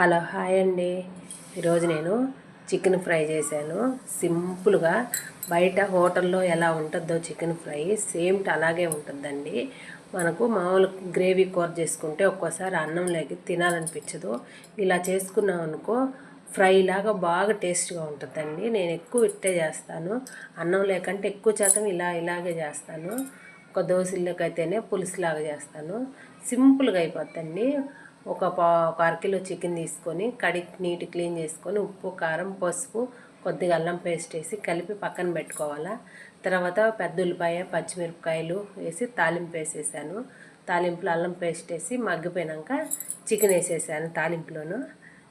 Hello hi అండి. ఈరోజు నేను చికెన్ ఫ్రై చేశాను. సింపుల్గా బయట హోటల్లో ఎలా ఉంటుందో చికెన్ ఫ్రై సేమ్ అలాగే ఉంటుందండి. మనకు మామూలు గ్రేవీ కూర చేసుకుంటే ఒక్కోసారి అన్నంలోకి తినాలనిపించదు. ఇలా చేసుకున్నాం అనుకో ఫ్రై లాగా బాగా టేస్ట్గా ఉంటుందండి. నేను ఎక్కువ ఇట్టే చేస్తాను. అన్నం లేకంటే ఎక్కువ శాతం ఇలాగే చేస్తాను. ఒక దోశల్లోకి అయితేనే పులుసులాగా చేస్తాను. సింపుల్గా అయిపోద్దండి. ఒక అరకిలో చికెన్ తీసుకొని నీట్ క్లీన్ చేసుకొని ఉప్పు కారం పసుపు కొద్దిగా అల్లం పేస్ట్ వేసి కలిపి పక్కన పెట్టుకోవాలా. తర్వాత పెద్ద ఉల్లిపాయ పచ్చిమిరపకాయలు వేసి తాలింపు వేసేసాను. తాలింపులో అల్లం పేస్ట్ వేసి మగ్గిపోయాక చికెన్ వేసేసాను. తాలింపులోను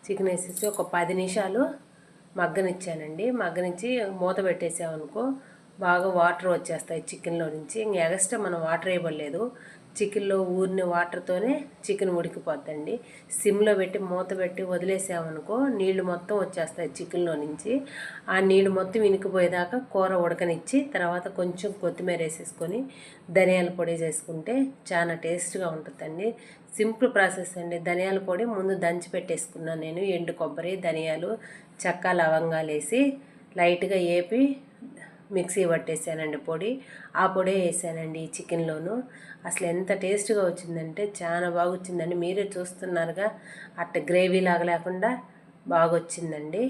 చికెన్ వేసేసి ఒక 10 నిమిషాలు మగ్గనిచ్చానండి. మగ్గనిచ్చి మూత పెట్టేసామనుకో బాగా వాటర్ వచ్చేస్తాయి చికెన్లో నుంచి. ఇంక ఎగస్ట్రా మనం వాటర్ వేయబడలేదు. చికెన్లో ఊరిన వాటర్తోనే చికెన్ ఉడికిపోద్దండి. సిమ్లో పెట్టి మూత పెట్టి వదిలేసామనుకో నీళ్లు మొత్తం వచ్చేస్తాయి చికెన్లో నుంచి. ఆ నీళ్లు మొత్తం ఇనికిపోయేదాకా కూర ఉడకనిచ్చి తర్వాత కొంచెం కొత్తిమీర వేసేసుకొని ధనియాల పొడి చేసుకుంటే చాలా టేస్ట్గా ఉంటుందండి. సింపుల్ ప్రాసెస్ అండి. ధనియాల పొడి ముందు దంచి పెట్టేసుకున్నాను నేను. ఎండు కొబ్బరి ధనియాలు చెక్క లవంగాలు వేసి లైట్గా వేపి మిక్సీ పట్టేసానండి పొడి. ఆ పొడే వేసానండి ఈ చికెన్లోను. అసలు ఎంత టేస్ట్గా వచ్చిందంటే చాలా బాగా వచ్చిందండి. మీరే చూస్తున్నారుగా, అట్ట గ్రేవీ లాగా లేకుండా బాగా వచ్చిందండి.